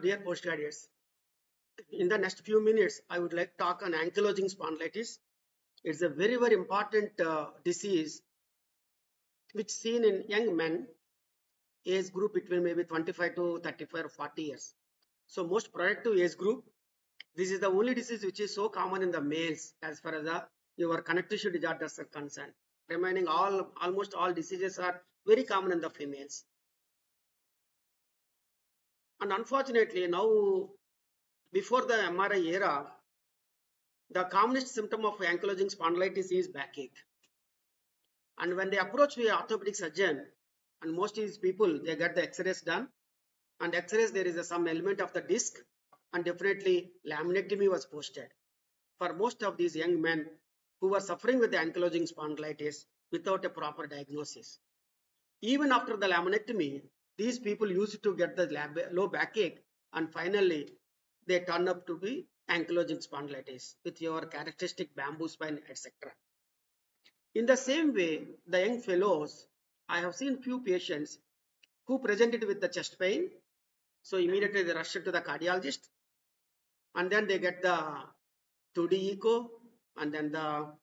dear postgraduates. In the next few minutes, I would like to talk on ankylosing spondylitis. It's a very, very important disease which is seen in young men, age group between maybe 25 to 35 or 40 years. So most productive age group. This is the only disease which is so common in the males as far as your connective tissue disorders are concerned. Remaining almost all diseases are very common in the females. And unfortunately now, before the MRI era, the commonest symptom of ankylosing spondylitis is backache. And when they approach the orthopedic surgeon, and most of these people, they get the x-rays done, and x-rays there is some element of the disc, and definitely laminectomy was posted for most of these young men who were suffering with the ankylosing spondylitis without a proper diagnosis. Even after the laminectomy, these people used to get the low backache, and finally they turn up to be ankylosing spondylitis with your characteristic bamboo spine, etc. In the same way, the young fellows, I have seen few patients who presented with the chest pain. So immediately they rush to the cardiologist, and then they get the 2D echo, and then the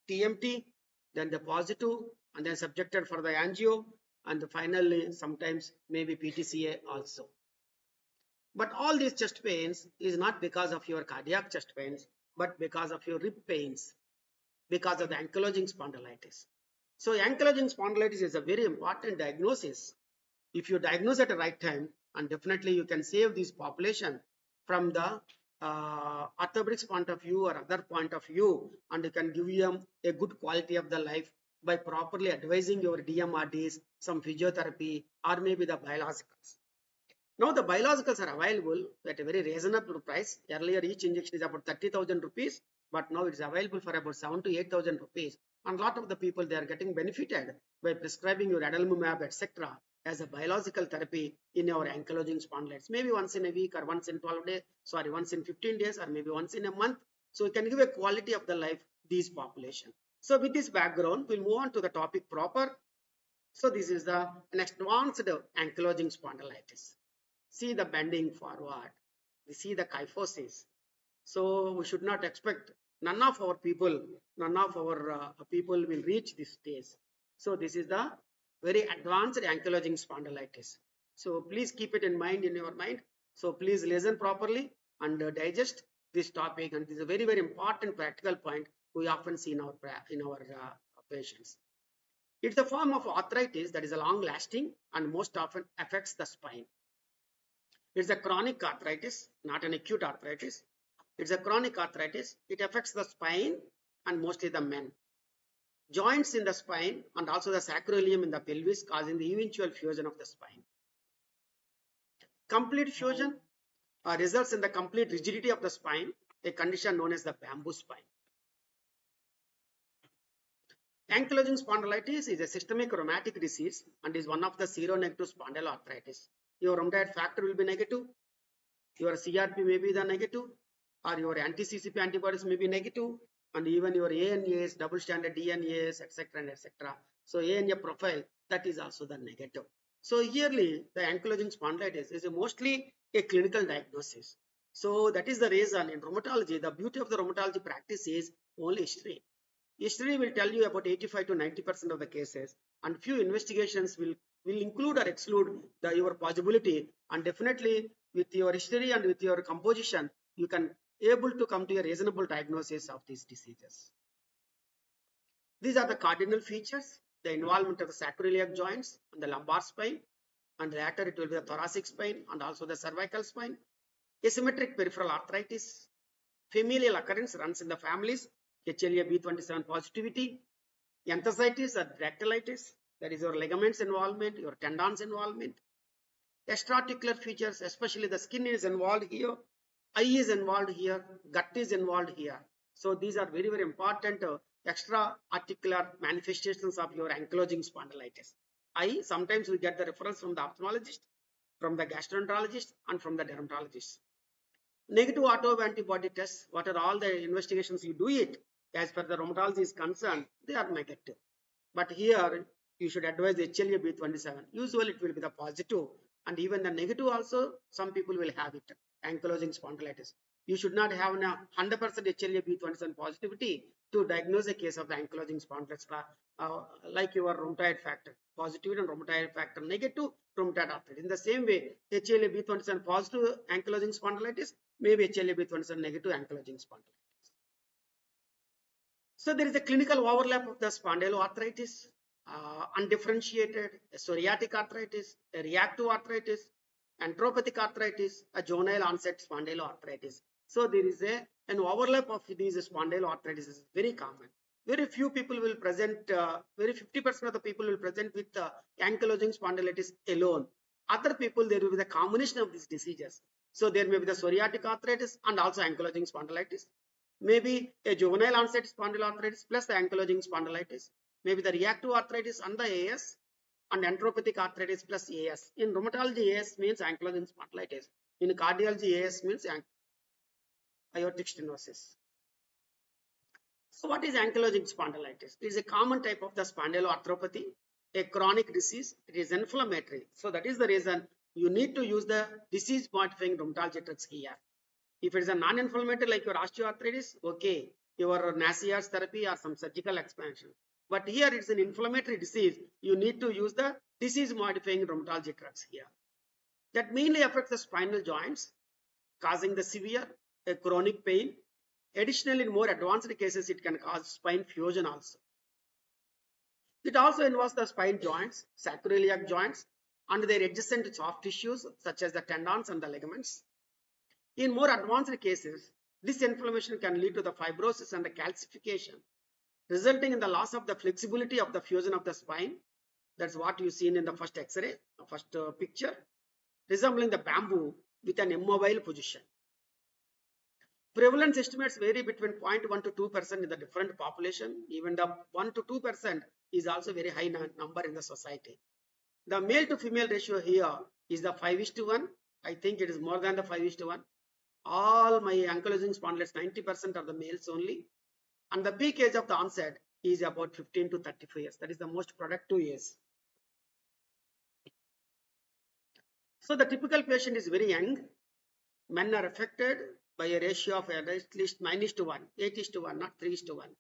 TMT, then the positive, and then subjected for the angio, and finally sometimes maybe PTCA also. But all these chest pains is not because of your cardiac chest pains, but because of your rib pains, because of the ankylosing spondylitis. So ankylosing spondylitis is a very important diagnosis. If you diagnose at the right time, and definitely you can save this population from the orthopedics point of view or other point of view, and you can give them a good quality of the life by properly advising your DMRDs, some physiotherapy, or maybe the biologicals. Now the biologicals are available at a very reasonable price. Earlier each injection is about 30,000 rupees, but now it's available for about 7,000 to 8,000 rupees. And a lot of the people, they are getting benefited by prescribing your adalimumab, etc. as a biological therapy in our ankylosing spondylitis. Maybe once in a week or once in 12 days, once in 15 days or maybe once in a month. So you can give a quality of the life these population. So with this background, we'll move on to the topic proper. So this is an advanced ankylosing spondylitis. See the bending forward. We see the kyphosis. So we should not expect, none of our people will reach this stage. So this is the very advanced ankylosing spondylitis. So please keep it in mind, in your mind. So please listen properly and digest this topic. And this is a very, very important practical point we often see in our patients. It's a form of arthritis that is a long lasting and most often affects the spine. It's a chronic arthritis, not an acute arthritis. It's a chronic arthritis. It affects the spine and mostly the men. Joints in the spine and also the sacroilium in the pelvis, causing the eventual fusion of the spine. Complete fusion results in the complete rigidity of the spine, a condition known as the bamboo spine. Ankylosing spondylitis is a systemic rheumatic disease and is one of the seronegative spondyloarthritis. Your rheumatoid factor will be negative, your CRP may be the negative, or your anti-CCP antibodies may be negative, and even your ANAs, double standard DNAs, etc. etc. So ANA profile, that is also the negative. So yearly, the ankylosing spondylitis is mostly a clinical diagnosis. So that is the reason in rheumatology, the beauty of the rheumatology practice is only history. History will tell you about 85 to 90% of the cases, and few investigations will include or exclude your possibility, and definitely with your history and with your composition, you can able to come to a reasonable diagnosis of these diseases. These are the cardinal features: the involvement of the sacroiliac joints and the lumbar spine, and later it will be the thoracic spine and also the cervical spine. Asymmetric peripheral arthritis. Familial occurrence runs in the families. HLA-B27 positivity. Enthesitis or dactylitis, that is your ligaments involvement, your tendons involvement. Extra-articular features, especially the skin is involved here, eye is involved here, gut is involved here. So these are very, very important extra-articular manifestations of your ankylosing spondylitis. Eye, sometimes we get the reference from the ophthalmologist, from the gastroenterologist, and from the dermatologist. Negative autoantibody tests, what are all the investigations you do it, as per the rheumatology is concerned, they are negative. But here, you should advise HLA-B27. Usually, it will be the positive And even the negative also, some people will have it, ankylosing spondylitis. You should not have a 100% HLA-B27 positivity to diagnose a case of the ankylosing spondylitis, like your rheumatoid factor positive and rheumatoid factor negative rheumatoid arthritis. In the same way, HLA-B27 positive ankylosing spondylitis may be HLA-B27 negative ankylosing spondylitis. So there is a clinical overlap of the spondyloarthritis, undifferentiated, a psoriatic arthritis, a reactive arthritis, enteropathic arthritis, a juvenile onset spondyloarthritis. So there is an overlap of these spondyloarthritis is very common. Very few people will present, very 50% of the people will present with ankylosing spondylitis alone. Other people, there will be the combination of these diseases. So there may be the psoriatic arthritis and also ankylosing spondylitis. Maybe a juvenile onset spondyloarthritis plus the ankylosing spondylitis. Maybe the reactive arthritis and the AS and enteropathic arthritis plus AS. In rheumatology, AS means ankylosing spondylitis. In cardiology, AS means aortic stenosis. So what is ankylosing spondylitis? It is a common type of the spondyloarthropathy, a chronic disease. It is inflammatory. So that is the reason you need to use the disease modifying rheumatology drugs here. If it is a non-inflammatory like your osteoarthritis, okay, your Nasias therapy or some surgical expansion. But here it's an inflammatory disease. You need to use the disease modifying rheumatology drugs here. That mainly affects the spinal joints, causing the severe chronic pain. Additionally, in more advanced cases, it can cause spine fusion also. It also involves the spine joints, sacroiliac joints, and their adjacent soft tissues such as the tendons and the ligaments. In more advanced cases, this inflammation can lead to the fibrosis and the calcification, resulting in the loss of the flexibility of the fusion of the spine. That's what you seen in the first X-ray, first picture, resembling the bamboo with an immobile position. Prevalence estimates vary between 0.1 to 2% in the different population. Even the 1 to 2% is also very high number in the society. The male to female ratio here is the 5:1. I think it is more than the 5:1. All my ankylosing spondylitis, 90% are the males only. And the peak age of the onset is about 15 to 34 years. That is the most productive years. So the typical patient is very young. Men are affected by a ratio of at least 9:1, 8:1, not 3:1.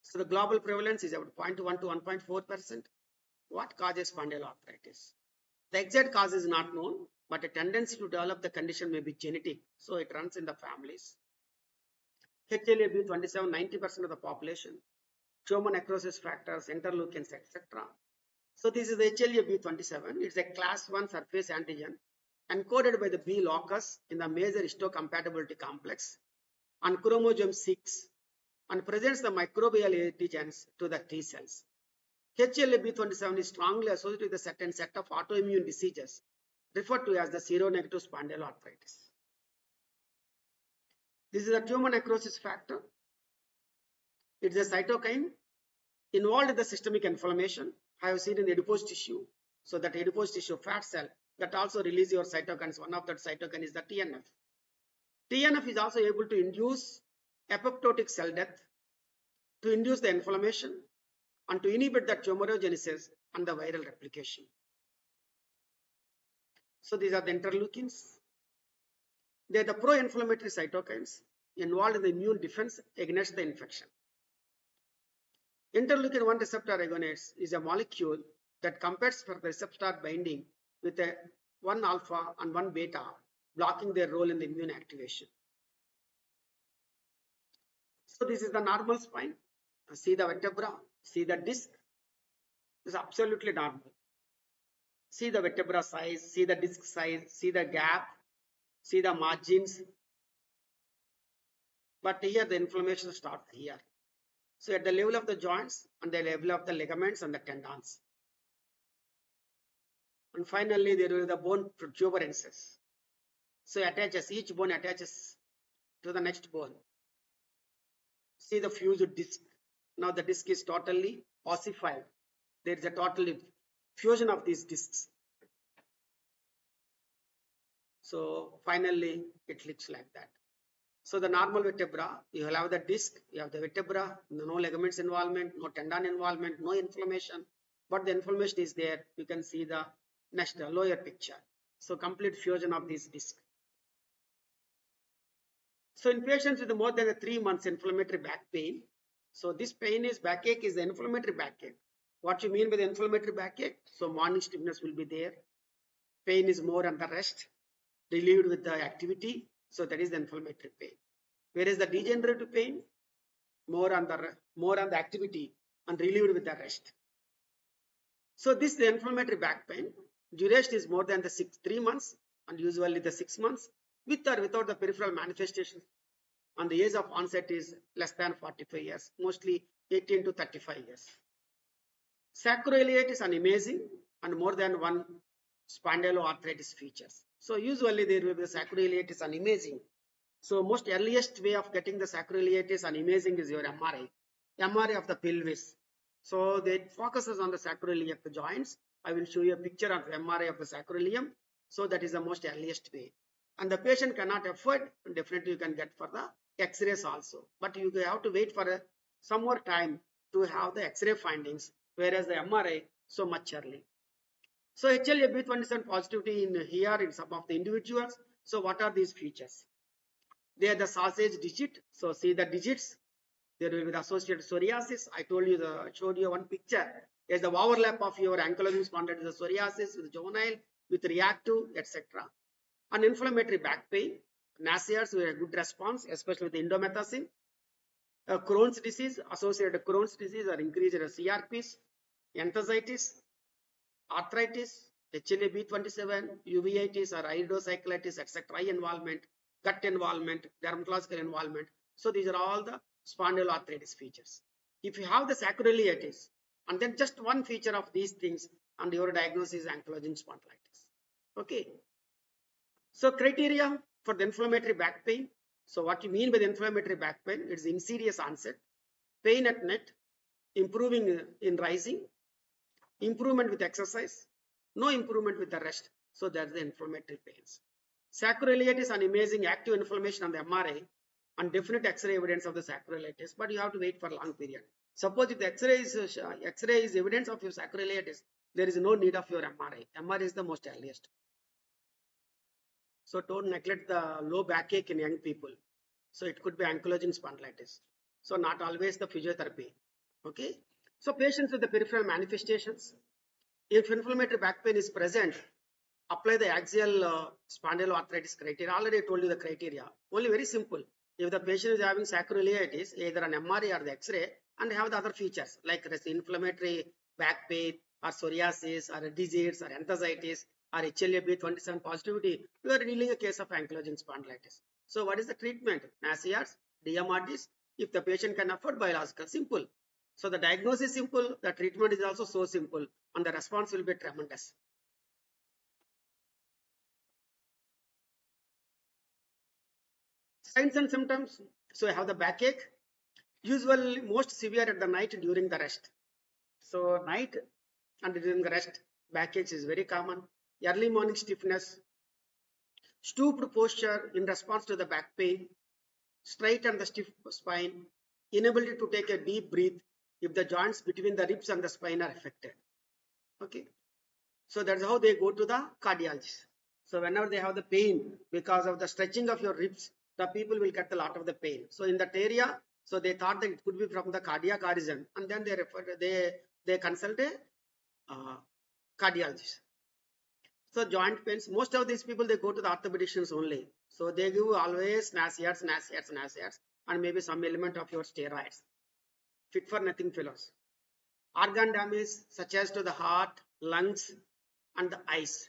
So the global prevalence is about 0.1 to 1.4%. What causes spondyloarthritis? The exact cause is not known, but a tendency to develop the condition may be genetic. So it runs in the families. HLA-B27, 90% of the population. Tumor necrosis factors, interleukins, etc. So this is the HLA-B27. It's a class 1 surface antigen encoded by the B locus in the major histocompatibility complex on chromosome 6 and presents the microbial antigens to the T cells. HLA-B27 is strongly associated with a certain set of autoimmune diseases referred to as the seronegative spondyloarthritis. This is a tumor necrosis factor. It is a cytokine involved in the systemic inflammation. I have seen in the adipose tissue. So that adipose tissue fat cell that also release your cytokines. One of that cytokine is the TNF. TNF is also able to induce apoptotic cell death, to induce the inflammation, and to inhibit the tumorigenesis and the viral replication. So these are the interleukins. They are the pro-inflammatory cytokines involved in the immune defense against the infection. Interleukin 1 receptor agonist is a molecule that competes for the receptor binding with a 1 alpha and 1 beta, blocking their role in the immune activation. So this is the normal spine. See the vertebra, see the disc. This is absolutely normal. See the vertebra size, see the disc size, see the gap, see the margins. But here the inflammation starts here. So at the level of the joints and the level of the ligaments and the tendons. And finally there is the bone protuberances. So attaches, each bone attaches to the next bone. See the fused disc. Now the disc is totally ossified. There is a total fusion of these discs. So finally it looks like that. So the normal vertebra, you will have the disc, you have the vertebra, no ligaments involvement, no tendon involvement, no inflammation. but the inflammation is there. You can see the next lower picture. So complete fusion of this disc. So in patients with more than 3 months inflammatory back pain, so this pain is backache is the inflammatory backache. What you mean by the inflammatory backache? So morning stiffness will be there. Pain is more on the rest, relieved with the activity. So that is the inflammatory pain. Whereas the degenerative pain, more on the activity and relieved with the rest. So this the inflammatory back pain. Duration is more than the 3 months and usually the 6 months with or without the peripheral manifestations. And the age of onset is less than 45 years, mostly 18 to 35 years. Sacroiliitis and imaging and more than one spondyloarthritis features. So usually there will be sacroiliitis and imaging. So most earliest way of getting the sacroiliitis and imaging is your MRI of the pelvis. So that focuses on the sacroiliac joints. I will show you a picture of MRI of the sacroilium. So that is the most earliest way. And the patient cannot afford, definitely you can get for the X-rays also. But you have to wait for some more time to have the X-ray findings, whereas the MRI so much early. So HLA-B27 positivity in here in some of the individuals. So what are these features? They are the sausage digit. So see the digits. There will be the associated psoriasis. I showed you one picture. There's the overlap of your ankylosing spondylitis with psoriasis, with juvenile, with reactive, etc. And inflammatory back pain. Nausea with a good response, especially with indomethacin. Crohn's disease, associated Crohn's disease or increased CRPs, enthesitis, arthritis, HLA-B27, uveitis or iridocyclitis, etc. Eye involvement, gut involvement, dermatological involvement. So these are all the spondyloarthritis features. If you have the sacroiliitis and then just one feature of these things and your diagnosis is ankylosing spondylitis. Okay. So criteria for the inflammatory back pain. So what you mean by the inflammatory back pain? It's insidious onset, pain at night, improving in rising, improvement with exercise, no improvement with the rest. So that's the inflammatory pains. Sacroiliitis and imaging active inflammation on the MRI and definite X-ray evidence of the sacroiliitis, but you have to wait for a long period. Suppose if the X-ray is evidence of your sacroiliitis, there is no need of your MRI. MRI is the most earliest. So don't neglect the low backache in young people. So it could be ankylosing spondylitis. So not always the physiotherapy. Okay. So patients with the peripheral manifestations, if inflammatory back pain is present, apply the axial spondyloarthritis criteria. Already I told you the criteria. Only very simple. If the patient is having sacroiliitis, either an MRI or the X-ray, and have the other features like inflammatory back pain or psoriasis or disease or enthesitis or HLA-B27 positivity, you are dealing a case of ankylosing spondylitis. So what is the treatment? NASIARs, DMRTs, if the patient can afford biological, simple. So the diagnosis is simple, the treatment is also so simple, and the response will be tremendous. Signs and symptoms. So I have the backache, usually most severe at the night during the rest. So night and during the rest, backache is very common. Early morning stiffness, stooped posture in response to the back pain, straight and the stiff spine, inability to take a deep breath if the joints between the ribs and the spine are affected. Okay. So that's how they go to the cardiologist. So whenever they have the pain because of the stretching of your ribs, the people will get a lot of the pain. So in that area, so they thought that it could be from the cardiac origin, and then they consult a cardiologist. So joint pains, most of these people, they go to the orthopedicians only. So they give always NASIARs, and maybe some element of your steroids. Fit for nothing fellows. Organ damage such as to the heart, lungs, and the eyes.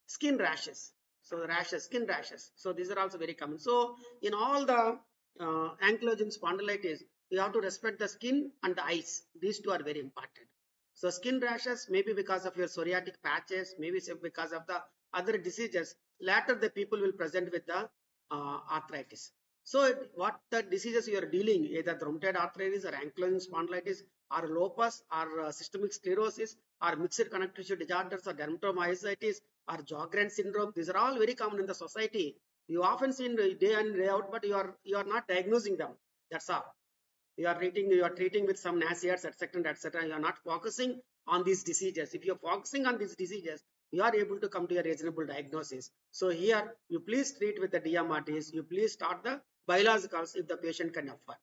Skin rashes. So rashes, skin rashes. So these are also very common. So in all the ankylosing spondylitis, you have to respect the skin and the eyes. These two are very important. So skin rashes, maybe because of your psoriatic patches, maybe because of the other diseases. Later the people will present with the arthritis. So what the diseases you are dealing, either rheumatoid arthritis or ankylosing spondylitis or lupus or systemic sclerosis or mixed connective tissue disorders or dermatomyositis or Sjogren syndrome, these are all very common in the society. You often see day in day out, but you are not diagnosing them. That's all. You are treating with some nasaids, etc., etc. You are not focusing on these diseases. If you are focusing on these diseases, you are able to come to a reasonable diagnosis. So here, you please treat with the DMRTs. You please start the biologicals if the patient can afford.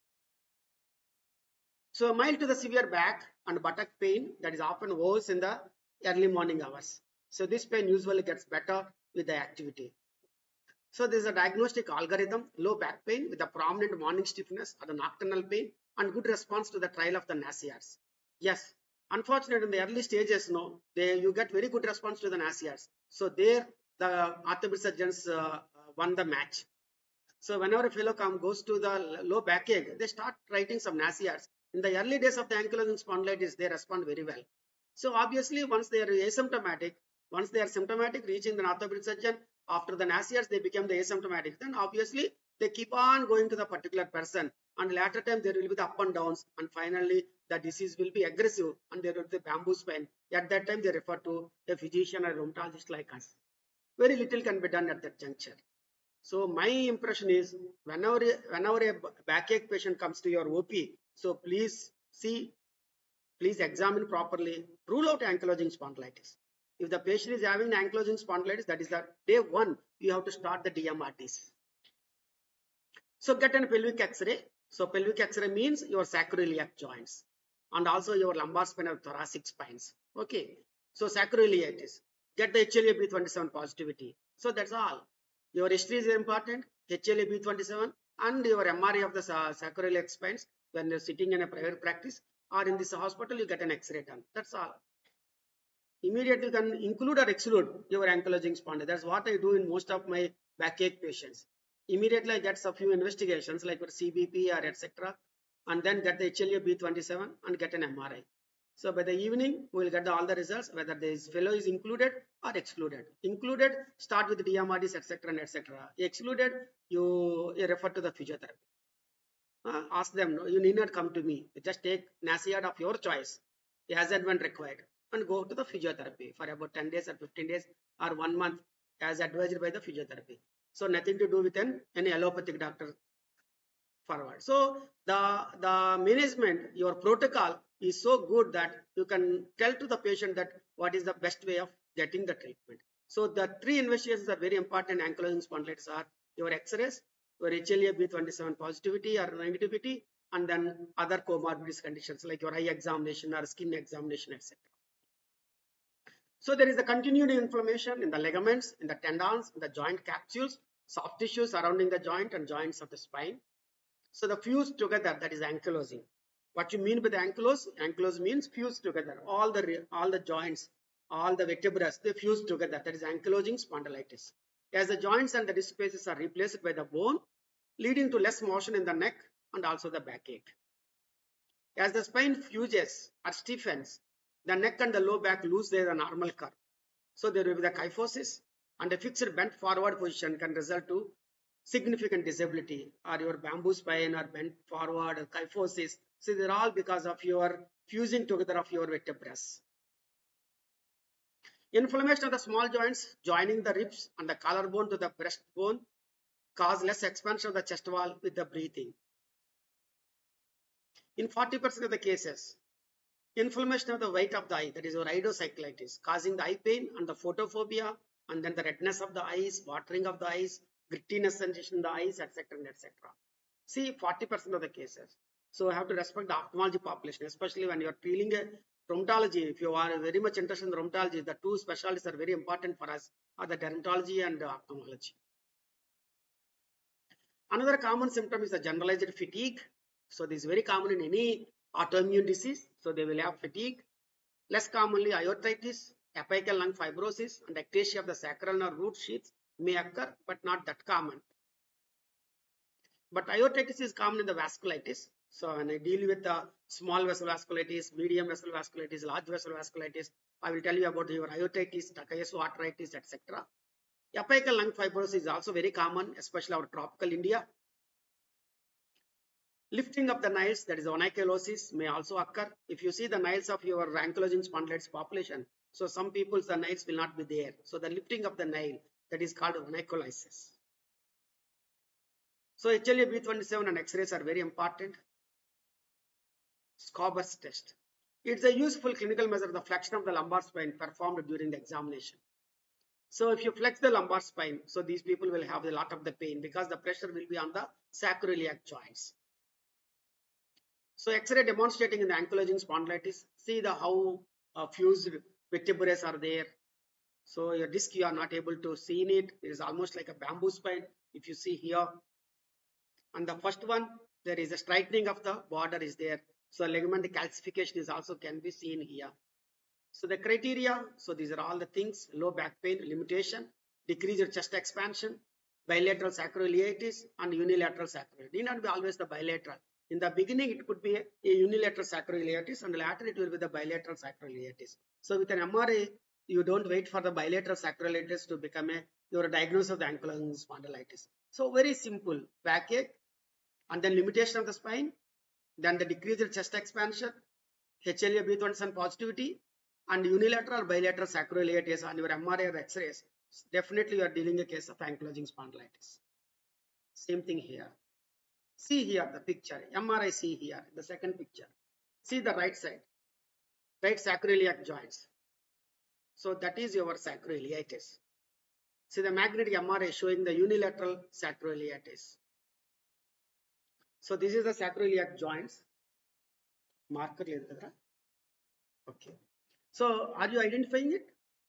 So mild to the severe back and buttock pain that is often worse in the early morning hours. So this pain usually gets better with the activity. So there is a diagnostic algorithm: low back pain with a prominent morning stiffness or the nocturnal pain and good response to the trial of the NASIARs. Yes, unfortunately in the early stages, no, you get very good response to the NASIARs. So there the orthopedic surgeons won the match. So whenever a fellow goes to the low backache, they start writing some NASIARs. In the early days of the ankylosing spondylitis, they respond very well. So obviously, once they are asymptomatic, reaching the orthopedic surgeon, after the NASIARs, they become the asymptomatic. Then obviously, they keep on going to the particular person, and later time there will be the up and downs, and finally the disease will be aggressive, and there will be the bamboo spine. At that time, they refer to a physician or rheumatologist like us. Very little can be done at that juncture. So my impression is, whenever a backache patient comes to your OP, so please see, please examine properly, rule out ankylosing spondylitis. If the patient is having ankylosing spondylitis, that is the day one, you have to start the DMRTs. So get a pelvic X-ray. So pelvic X-ray means your sacroiliac joints and also your lumbar spine or thoracic spines. Okay. So sacroiliitis. Get the HLA-B27 positivity. So that's all. Your history is important, HLA-B27 and your MRI of the sacroiliac spines when you're sitting in a private practice or in this hospital, you get an X-ray done. That's all. Immediately you can include or exclude your ankylosing spondylitis. That's what I do in most of my backache patients. Immediately I get a few investigations like CBP or etc. and then get the HLA-B27 and get an MRI. So by the evening, we will get all the results, whether this fellow is included or excluded. Included, start with DMRDs, etc. and etc. Excluded, you refer to the physiotherapy. Ask them, no, you need not come to me. Just take NASIAD of your choice, as and when required, and go to the physiotherapy for about 10 days or 15 days or 1 month as advised by the physiotherapy. So nothing to do with any allopathic doctor forward. So the management, your protocol is so good that you can tell to the patient that what is the best way of getting the treatment. So the three investigations are very important. Ankylosing spondylitis are your X-rays, your HLA-B27 positivity or negativity, and then other comorbidity conditions like your eye examination or skin examination, etc. So there is a continued inflammation in the ligaments, in the tendons, in the joint capsules, soft tissue surrounding the joint and joints of the spine. So the fused together, that is ankylosing. What you mean by the ankylose? Ankylose means fused together. All the joints, all the vertebrae, they fuse together. That is ankylosing spondylitis. As the joints and the disc spaces are replaced by the bone, leading to less motion in the neck and also the backache. As the spine fuses or stiffens, the neck and the low back lose their normal curve. So there will be the kyphosis, and a fixed bent forward position can result to significant disability, or your bamboo spine or bent forward or kyphosis. So they're all because of your fusing together of your vertebrae. Inflammation of the small joints joining the ribs and the collarbone to the breastbone cause less expansion of the chest wall with the breathing. In 40% of the cases, inflammation of the white of the eye, that is your iridocyclitis, causing the eye pain and the photophobia, and then the redness of the eyes, watering of the eyes, grittiness sensation in the eyes, etc. etc. See, 40% of the cases. So I have to respect the ophthalmology population, especially when you are treating a rheumatology. If you are very much interested in rheumatology, the two specialties are very important for us, are the dermatology and ophthalmology. Another common symptom is the generalized fatigue. So this is very common in any autoimmune disease. So they will have fatigue. Less commonly, aortitis, apical lung fibrosis, and ectasia of the sacral nerve root sheaths may occur, but not that common. But aortitis is common in the vasculitis. So when I deal with the small vessel vasculitis, medium vessel vasculitis, large vessel vasculitis, I will tell you about your aortitis, Takayasu arthritis, etc. Apical lung fibrosis is also very common, especially our tropical India. Lifting of the nails, that is onychosis, may also occur. If you see the nails of your ankylosing spondylitis population, so some people's the nails will not be there. So the lifting of the nail, that is called onycholysis. So HLA-B27 and X-rays are very important. Scobber's test. It's a useful clinical measure of the flexion of the lumbar spine performed during the examination. So if you flex the lumbar spine, so these people will have a lot of the pain because the pressure will be on the sacroiliac joints. So X-ray demonstrating in the ankylosing spondylitis, see the how fused vertebrae are there. So your disc, you are not able to see in it. It is almost like a bamboo spine. If you see here, and the first one, there is a straightening of the border is there. So ligament calcification is also can be seen here. So the criteria, so these are all the things: low back pain, limitation, decreased chest expansion, bilateral sacroiliitis, and unilateral sacroiliitis. Need not be always the bilateral. In the beginning, it could be a unilateral sacroiliitis, and later it will be the bilateral sacroiliitis. So with an MRI, you don't wait for the bilateral sacroiliitis to become your diagnosis of the ankylosing spondylitis. So very simple: backache, and then limitation of the spine, then the decreased chest expansion, HLA B27 positivity, and unilateral bilateral sacroiliitis on your MRI or X-rays. Definitely you are dealing a case of ankylosing spondylitis. Same thing here. See here the picture, MRI. See here the second picture. See the right side, right sacroiliac joints. So that is your sacroiliitis. See the magnetic MRI showing the unilateral sacroiliitis. So this is the sacroiliac joints. Marker. Okay. So are you identifying it?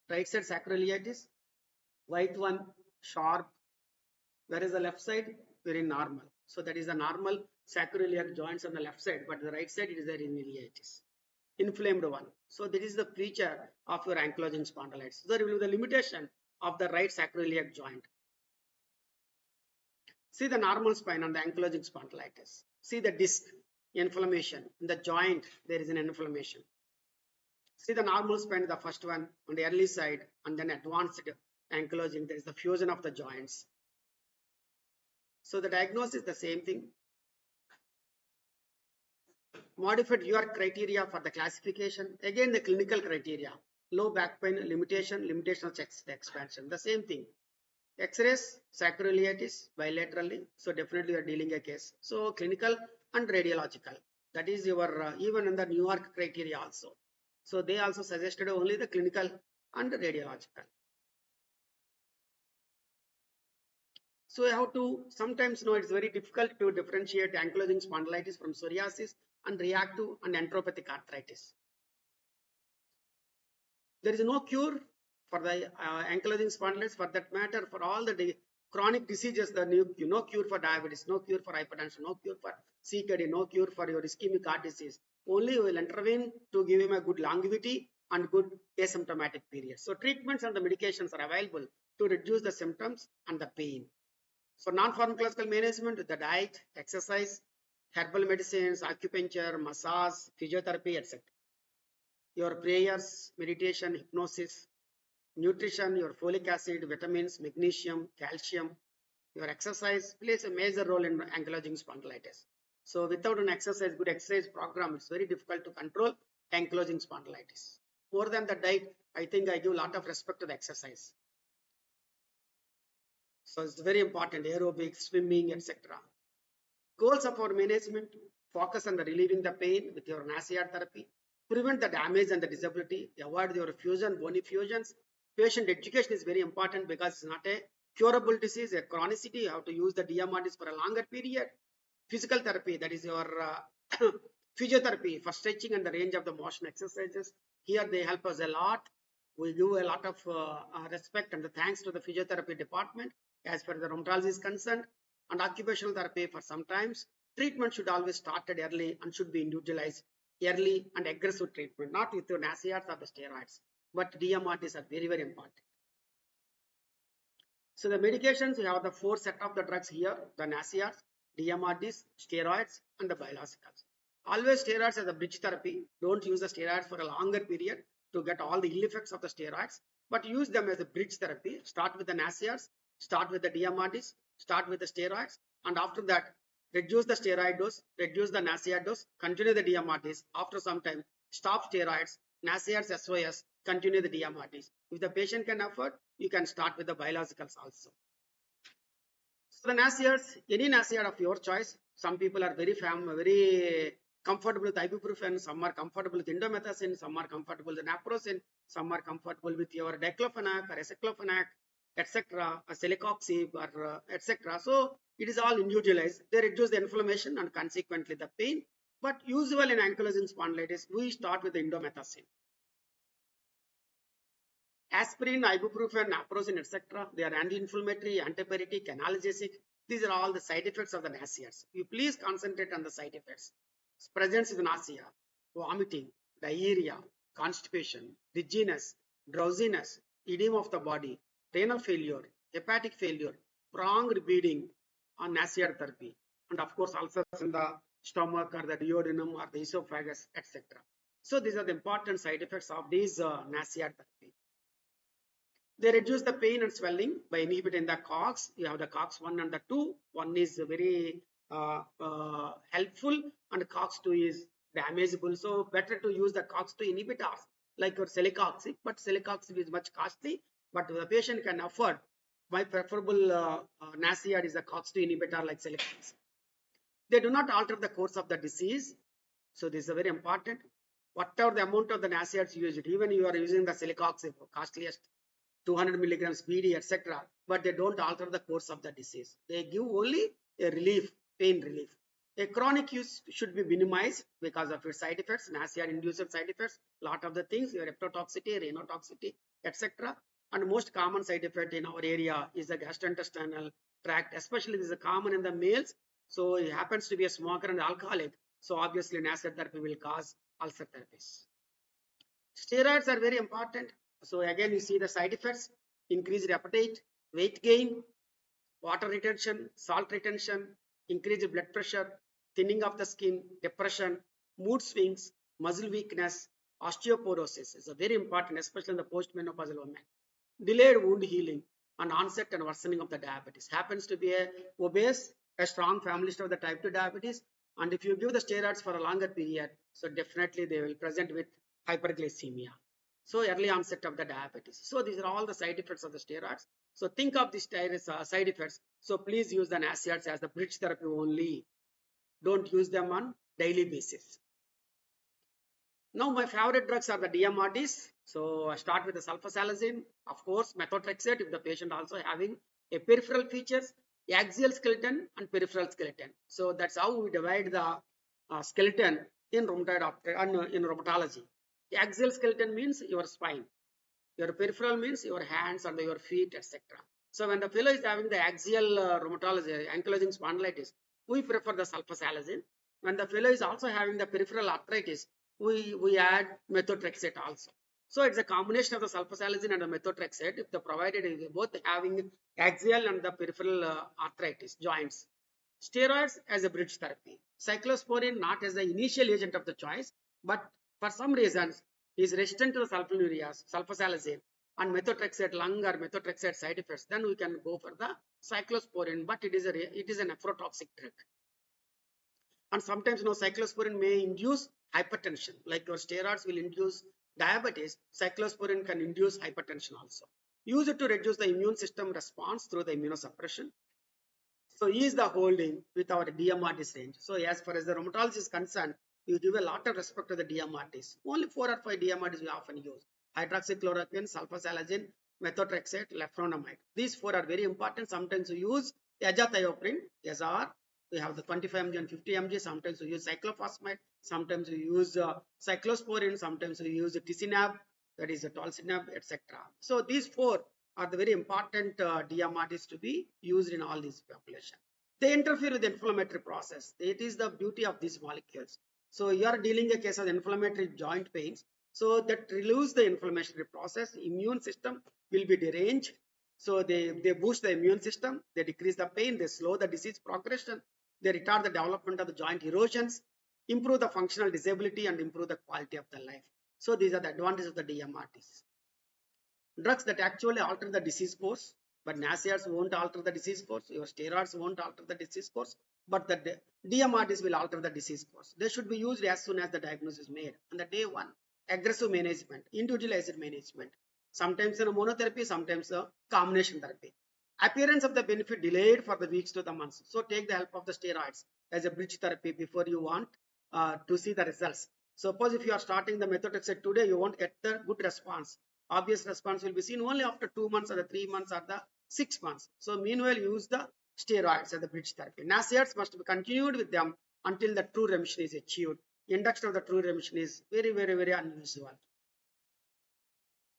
Right side sacroiliitis, white one, sharp, whereas the left side very normal. So that is the normal sacroiliac joints on the left side, but the right side it is the iliitis, inflamed one. So that is the feature of your ankylosing spondylitis. So there will be the limitation of the right sacroiliac joint. See the normal spine on the ankylosing spondylitis. See the disc inflammation in the joint. There is an inflammation. See the normal spine, the first one on the early side, and then advanced ankylosing, there is the fusion of the joints. So the diagnosis is the same thing. Modified your criteria for the classification. Again, the clinical criteria: low back pain, limitation of chest expansion. The same thing. X-rays, sacroiliitis bilaterally. So definitely you are dealing a case. So clinical and radiological. That is your even in the New York criteria also. So they also suggested only the clinical and radiological. So you have to sometimes know it's very difficult to differentiate ankylosing spondylitis from psoriasis and reactive and enteropathic arthritis. There is no cure for the ankylosing spondylitis, for that matter, for all the chronic diseases. No cure for diabetes, no cure for hypertension, no cure for CKD, no cure for your ischemic heart disease. Only we will intervene to give him a good longevity and good asymptomatic period. So treatments and the medications are available to reduce the symptoms and the pain. So non-pharmacological management, the diet, exercise, herbal medicines, acupuncture, massage, physiotherapy, etc. Your prayers, meditation, hypnosis, nutrition, your folic acid, vitamins, magnesium, calcium, your exercise plays a major role in ankylosing spondylitis. So without an exercise, good exercise program, it's very difficult to control ankylosing spondylitis. More than the diet, I think I give a lot of respect to the exercise. So it's very important: aerobics, swimming, etc. Goals of our management: focus on the relieving the pain with your NSAID therapy, prevent the damage and the disability, avoid your fusion, bony fusions. Patient education is very important because it's not a curable disease, a chronicity. You have to use the DMRDs for a longer period. Physical therapy, that is your physiotherapy for stretching and the range of the motion exercises. Here they help us a lot. We give a lot of respect and thanks to the physiotherapy department as far as the rheumatology is concerned. And occupational therapy, for sometimes treatment should always started early and should be individualized early and aggressive treatment, not with your NSAIDs or the steroids, but DMRTs are very, very important. So the medications, we have the 4 set of the drugs here: the NSAIDs, DMRTs, steroids, and the biologicals. Always steroids as a bridge therapy. Don't use the steroids for a longer period to get all the ill effects of the steroids, but use them as a bridge therapy. Start with the NSAIDs, start with the DMRTs, start with the steroids, and after that, reduce the steroid dose, reduce the NSAID dose, continue the DMRTs. After some time, stop steroids, NSAIDs, SOS, continue the DMRTs. If the patient can afford, you can start with the biologicals also. So the NSAIDs, any NSAID of your choice. Some people are very comfortable with ibuprofen, some are comfortable with indomethacin, some are comfortable with naproxen, some are comfortable with your diclofenac or aceclofenac, etc., celecoxib or etc. So it is all individualized. They reduce the inflammation and consequently the pain. But usually in ankylosing spondylitis, we start with the indomethacin. Aspirin, ibuprofen, naproxen, etc. They are anti-inflammatory, antipyretic, analgesic. These are all the side effects of the NSAIDs. You please concentrate on the side effects. Presence is nausea, vomiting, diarrhea, constipation, dizziness, drowsiness, edema of the body, renal failure, hepatic failure, prolonged bleeding on NSAID therapy, and of course ulcers in the stomach or the duodenum or the esophagus, etc. So these are the important side effects of these NSAID therapy. They reduce the pain and swelling by inhibiting the COX. You have the COX-1 and the 2. One is very helpful and COX-2 is damageable. So better to use the COX-2 inhibitors like your celecoxib, but celecoxib is much costly, but the patient can afford. My preferable NSAID is a COX-2 inhibitor like celecoxib. They do not alter the course of the disease. So this is very important. Whatever the amount of the NSAIDs used, even you are using the celecoxib, costliest 200 milligrams BD, etc. But they don't alter the course of the disease. They give only a relief, pain relief. A chronic use should be minimized because of its side effects, NSAID-induced side effects, lot of the things, your hepatotoxicity, renotoxicity, etc. And most common side effect in our area is the gastrointestinal tract, especially this is common in the males. So he happens to be a smoker and alcoholic. So obviously NSAID therapy will cause ulcer therapies. Steroids are very important. So again, you see the side effects: increased appetite, weight gain, water retention, salt retention, increased blood pressure, thinning of the skin, depression, mood swings, muscle weakness, osteoporosis is a very important, especially in the postmenopausal women. Delayed wound healing and onset and worsening of the diabetes. Happens to be a obese, a strong family history of the type 2 diabetes, and if you give the steroids for a longer period, so definitely they will present with hyperglycemia. So early onset of the diabetes. So these are all the side effects of the steroids. So think of these side effects. So please use the NSAIDs as the bridge therapy only. Don't use them on daily basis. Now my favorite drugs are the DMRDs. So I start with the sulfasalazine, of course, methotrexate if the patient also having a peripheral features, axial skeleton and peripheral skeleton. So that's how we divide the skeleton in rheumatology. The axial skeleton means your spine. Your peripheral means your hands and your feet, etc. So when the fellow is having the axial rheumatology, ankylosing spondylitis, we prefer the sulfasalazine. When the fellow is also having the peripheral arthritis, we add methotrexate also. So it's a combination of the sulfasalazine and the methotrexate if the provided is both having axial and the peripheral arthritis joints. Steroids as a bridge therapy. Cyclosporin not as the initial agent of the choice, but for some reasons is resistant to the sulfonylureas, sulfasalazine, and methotrexate lung or methotrexate side effects. Then we can go for the cyclosporin, but it is a nephrotoxic drug. And sometimes cyclosporin may induce hypertension. Like your steroids will induce diabetes, cyclosporin can induce hypertension also. Use it to reduce the immune system response through the immunosuppression. So is the holding with our DMRDs range. So as far as the rheumatologist is concerned, you give a lot of respect to the DMRDs. Only 4 or 5 DMRDs we often use: hydroxychloroquine, sulfasalazine, methotrexate, leflunomide. These 4 are very important. Sometimes we use azathioprine, SR. We have the 25 mg and 50 mg. Sometimes we use cyclophosphamide. Sometimes we use cyclosporin. Sometimes we use tisinab, that is tolsinab, etc. So these 4 are the very important DMRDs to be used in all these population. They interfere with the inflammatory process. It is the beauty of these molecules. So you are dealing a case of inflammatory joint pains. So that relieves the inflammatory process. Immune system will be deranged. So they boost the immune system. They decrease the pain. They slow the disease progression. They retard the development of the joint erosions, improve the functional disability, and improve the quality of the life. So these are the advantages of the DMRDs. Drugs that actually alter the disease course, but NSAIDs won't alter the disease course. Your steroids won't alter the disease course, but the DMRDs will alter the disease course. They should be used as soon as the diagnosis is made. On the day 1, aggressive management, individualized management. Sometimes in a monotherapy, sometimes a combination therapy. Appearance of the benefit delayed for the weeks to the months. So take the help of the steroids as a bridge therapy before you want to see the results. Suppose if you are starting the methotrexate today, you won't get the good response. Obvious response will be seen only after 2 months or the 3 months or the 6 months. So meanwhile, use the steroids as the bridge therapy. NSAIDs must be continued with them until the true remission is achieved. Induction of the true remission is very, very, very unusual.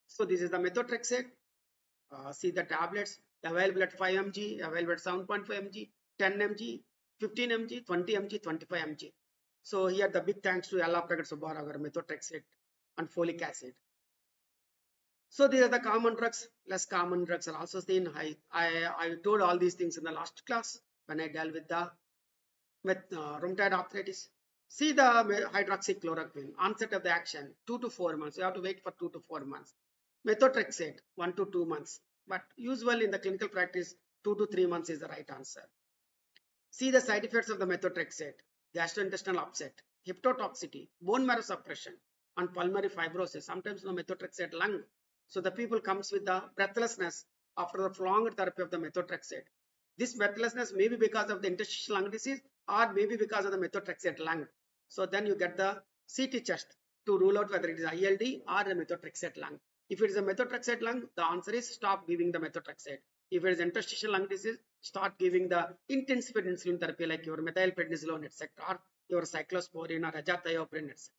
So this is the methotrexate. See the tablets available at 5 mg, available at 7.5 mg, 10 mg, 15 mg, 20 mg, 25 mg. So here the big thanks to Ella Pragat Subbarao, methotrexate and folic acid. So these are the common drugs. Less common drugs are also seen. I told all these things in the last class when I dealt with the rheumatoid arthritis. See the hydroxychloroquine, onset of the action 2 to 4 months. You have to wait for 2 to 4 months. Methotrexate 1 to 2 months. But usually in the clinical practice, 2 to 3 months is the right answer. See the side effects of the methotrexate: gastrointestinal upset, hepatotoxicity, bone marrow suppression, and pulmonary fibrosis. Sometimes no methotrexate lung. So the people comes with the breathlessness after the prolonged therapy of the methotrexate. This breathlessness may be because of the interstitial lung disease or maybe because of the methotrexate lung. So then you get the CT chest to rule out whether it is ILD or the methotrexate lung. If it is a methotrexate lung, the answer is stop giving the methotrexate. If it is interstitial lung disease, start giving the intensified insulin therapy like your methylprednisolone, etc., or your cyclosporine or azathioprine, etc.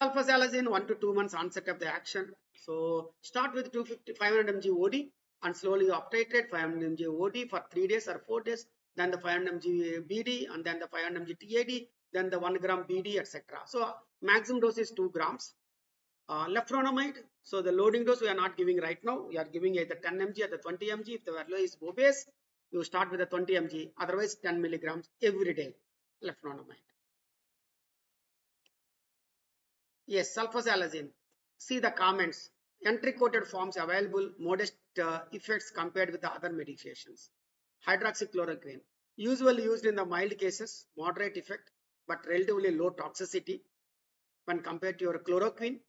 Sulfasalazine 1 to 2 months onset of the action. So start with 500 mg OD and slowly uptitrate 500 mg OD for 3 days or 4 days. Then the 500 mg BD and then the 500 mg TAD, then the 1 gram BD, etc. So maximum dose is 2 grams. Lefronomide, so the loading dose we are not giving right now. We are giving either 10 mg or the 20 mg. If the value is obese, you start with the 20 mg, otherwise 10 milligrams every day. Lefronomide. Yes, sulfasalazine. See the comments. Entry-coated forms available, modest effects compared with the other medications. Hydroxychloroquine, usually used in the mild cases, moderate effect, but relatively low toxicity when compared to your chloroquine.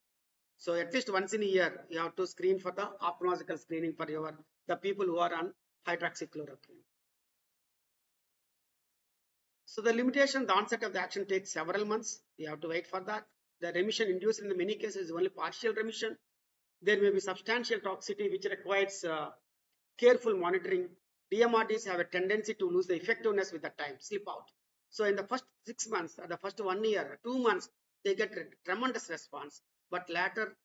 So at least once in a year, you have to screen for the ophthalmological screening for the people who are on hydroxychloroquine. So the limitation, the onset of the action takes several months. You have to wait for that. The remission induced in the many cases is only partial remission. There may be substantial toxicity which requires careful monitoring. DMRDs have a tendency to lose the effectiveness with the time, slip out. So in the first 6 months, or the first 1 year, 2 months, they get a tremendous response, but later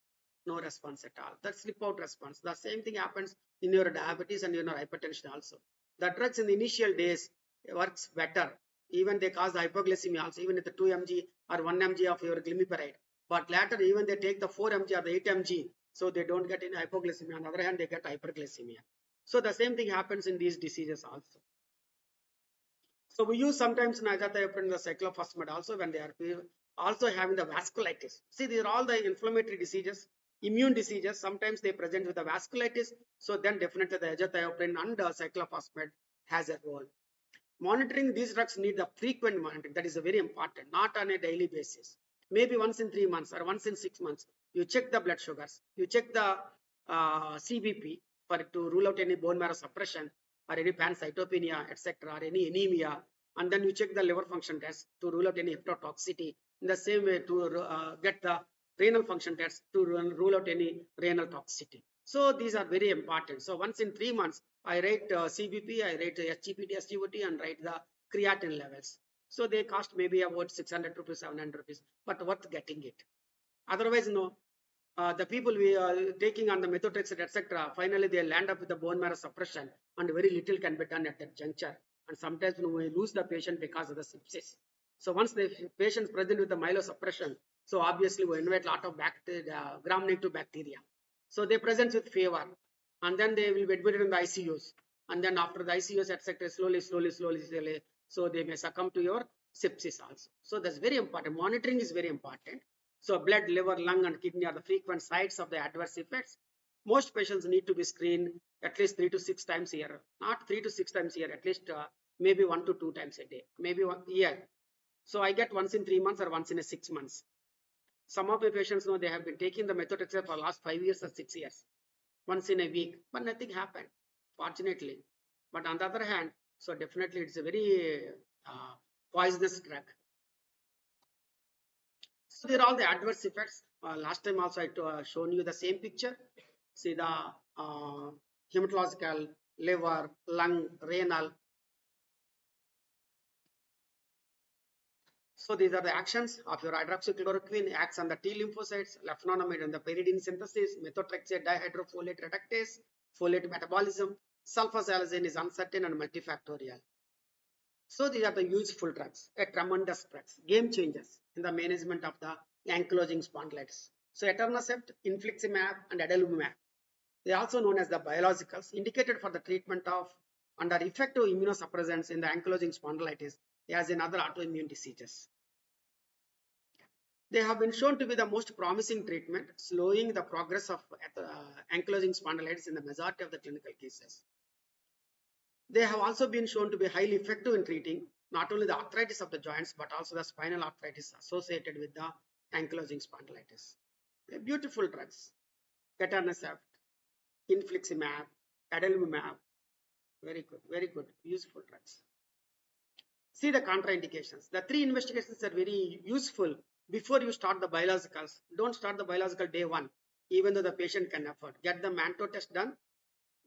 no response at all. That slip out response. The same thing happens in your diabetes and in your hypertension also. The drugs in the initial days works better. Even they cause hypoglycemia also, even with the 2 mg or 1 mg of your glimepiride. But later, even they take the 4 mg or the 8 mg, so they don't get any hypoglycemia. On the other hand, they get hyperglycemia. So the same thing happens in these diseases also. So we use sometimes azathioprine, the cyclophosphamide also when they are also having the vasculitis. See, these are all the inflammatory diseases, immune diseases. Sometimes they present with the vasculitis. So then definitely the azathioprine and cyclophosphamide has a role. Monitoring these drugs need the frequent monitoring. That is very important, not on a daily basis. Maybe once in 3 months or once in 6 months, you check the blood sugars, you check the CBP to rule out any bone marrow suppression or any pancytopenia, etc., or any anemia, and then you check the liver function test to rule out any hepatotoxicity. In the same way, to get the renal function test to rule out any renal toxicity. So these are very important. So once in 3 months, I write CBP, I write SGPT, SGOT, and write the creatinine levels. So they cost maybe about 600 rupees, 700 rupees, but worth getting it. Otherwise, no. The people we are taking on the methotrexate, etc., finally they land up with the bone marrow suppression, and very little can be done at that juncture. And sometimes we lose the patient because of the sepsis. So once the patient is present with the myelosuppression, so obviously we invite a lot of bacteria, gram-negative bacteria. So they present with fever, and then they will be admitted in the ICUs. And then after the ICUs, etc., slowly, so they may succumb to your sepsis also. So that's very important. Monitoring is very important. So blood, liver, lung, and kidney are the frequent sites of the adverse effects. Most patients need to be screened at least 3 to 6 times a year. Not 3 to 6 times a year, at least maybe 1 to 2 times a day, maybe 1 year. So I get once in 3 months or once in 6 months. Some of my patients know they have been taking the methotrexate for the last 5 years or 6 years, once in a week, but nothing happened, fortunately. But on the other hand, so definitely it's a very poisonous drug. So there are all the adverse effects. Last time also I shown you the same picture. See the hematological, liver, lung, renal. So these are the actions of your hydroxychloroquine, acts on the T lymphocytes, leflunomide and the pyridine synthesis, methotrexate dihydrofolate reductase, folate metabolism, sulfasalazine is uncertain and multifactorial. So these are the useful drugs, a tremendous drugs, game changers in the management of the ankylosing spondylitis. So etanercept, infliximab and adalimumab, they are also known as the biologicals, indicated for the treatment of under effective immunosuppressants in the ankylosing spondylitis as in other autoimmune diseases. They have been shown to be the most promising treatment, slowing the progress of ankylosing spondylitis in the majority of the clinical cases. They have also been shown to be highly effective in treating not only the arthritis of the joints but also the spinal arthritis associated with the ankylosing spondylitis. They're beautiful drugs. Etanercept, infliximab, adalimumab, very good, useful drugs. See the contraindications. The 3 investigations are very useful before you start the biologicals. Don't start the biological day 1, even though the patient can afford. Get the Manto test done,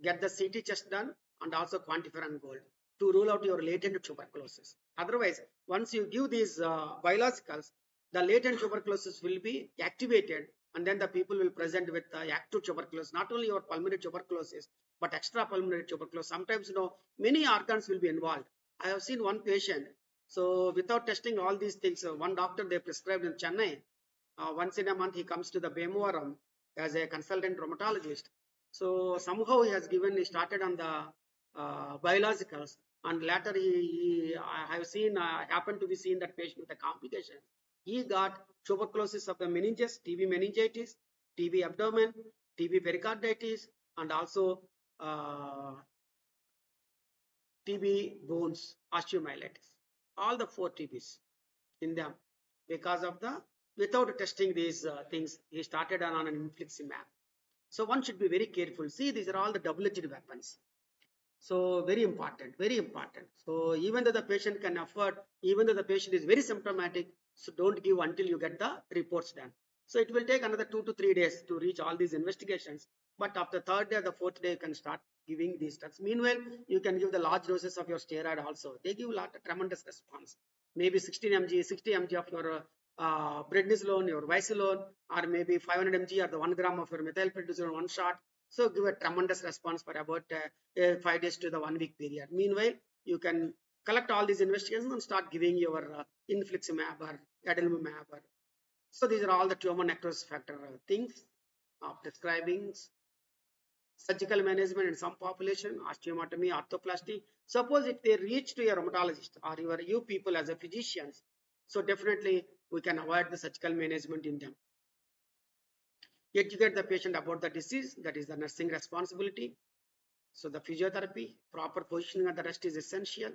get the CT test done, and also quantiferon gold to rule out your latent tuberculosis. Otherwise, once you give these biologicals, the latent tuberculosis will be activated, and then the people will present with active tuberculosis, not only your pulmonary tuberculosis, but extra pulmonary tuberculosis. Sometimes, many organs will be involved. I have seen one patient. So without testing all these things, one doctor they prescribed in Chennai. Once in a month, he comes to the Bemavaram as a consultant rheumatologist. So somehow he started on the biologicals, and later I have seen, happened to be seen that patient with a complication. He got tuberculosis of the meninges, TB meningitis, TB abdomen, TB pericarditis, and also TB bones, osteomyelitis. All the 4 TBs in them because of without testing these things, he started on an infliximab. So one should be very careful. See, these are all the double-edged weapons. So very important, very important. So even though the patient can afford, even though the patient is very symptomatic, so don't give until you get the reports done. So it will take another 2 to 3 days to reach all these investigations. But after 3rd day or the 4th day, you can start giving these drugs. Meanwhile, you can give the large doses of your steroid also. They give a tremendous response. Maybe 16 mg, 60 mg of your prednisolone, your Visolone, or maybe 500 mg or the 1 gram of your methylprednisolone one shot. So give a tremendous response for about 5 days to the 1 week period. Meanwhile, you can collect all these investigations and start giving your infliximab or adalimumab. So these are all the tumor necrosis factor things of describing surgical management in some population, osteotomy, arthroplasty. Suppose if they reach to your rheumatologist or you people as a physicians, so definitely we can avoid the surgical management in them. Educate the patient about the disease, that is the nursing responsibility. So the physiotherapy, proper positioning of the rest is essential.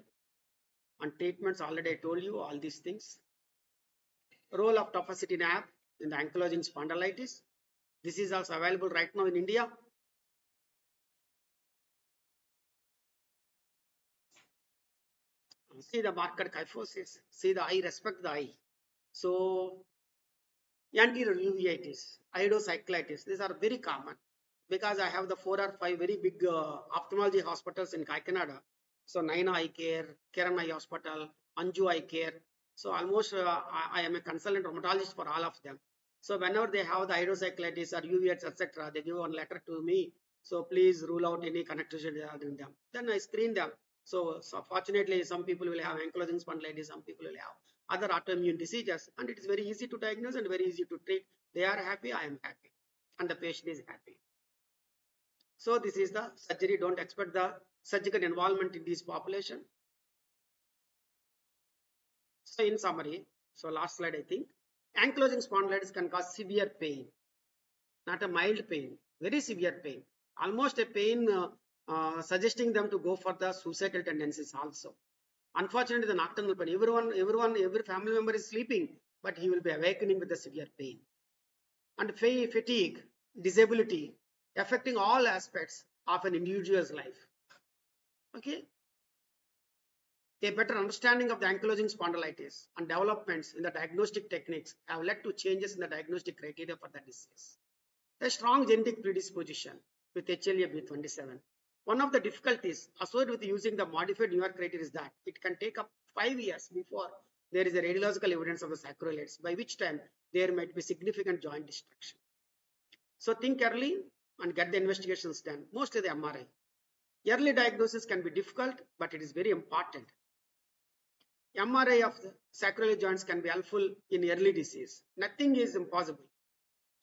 And treatments, already I told you all these things. Role of tofacitinib in the ankylosing spondylitis. This is also available right now in India. See the marked kyphosis. See the eye, respect the eye. So anterior uveitis, iridocyclitis, these are very common because I have the 4 or 5 very big ophthalmology hospitals in Kakinada. So Naina Eye Care, Kiran Eye Hospital, Anju Eye Care. So almost I am a consultant rheumatologist for all of them. So whenever they have the iridocyclitis or uveitis, etc., they give one letter to me. So please rule out any connectivity in them. Then I screen them. So fortunately, some people will have ankylosing spondylitis, some people will have other autoimmune diseases, and it is very easy to diagnose and very easy to treat. They are happy, I am happy, and the patient is happy. So this is the surgery. Don't expect the surgical involvement in this population. So in summary, so last slide, I think, ankylosing spondylitis can cause severe pain, not a mild pain, very severe pain, almost a pain suggesting them to go for the suicidal tendencies also. Unfortunately, the nocturnal pain, every family member is sleeping, but he will be awakening with the severe pain. And fatigue, disability, affecting all aspects of an individual's life. Okay. A better understanding of the ankylosing spondylitis and developments in the diagnostic techniques have led to changes in the diagnostic criteria for the disease. A strong genetic predisposition with HLA-B27. One of the difficulties associated with using the modified New York criteria is that it can take up 5 years before there is a radiological evidence of the sacroiliitis, by which time there might be significant joint destruction. So think early and get the investigations done, mostly the MRI. Early diagnosis can be difficult, but it is very important. MRI of the sacroiliac joints can be helpful in early disease. Nothing is impossible.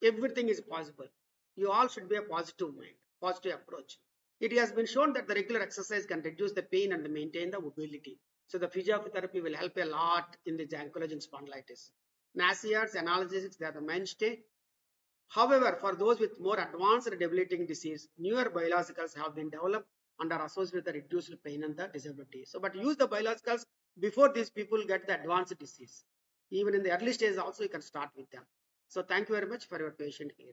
Everything is possible. You all should be a positive mind, positive approach. It has been shown that the regular exercise can reduce the pain and maintain the mobility. So the physiotherapy will help a lot in the ankylosing spondylitis. NSAIDs, analgesics, they are the mainstay. However, for those with more advanced debilitating disease, newer biologicals have been developed and are associated with the reduced pain and the disability. So, but use the biologicals before these people get the advanced disease. Even in the early stage also you can start with them. So thank you very much for your patience here.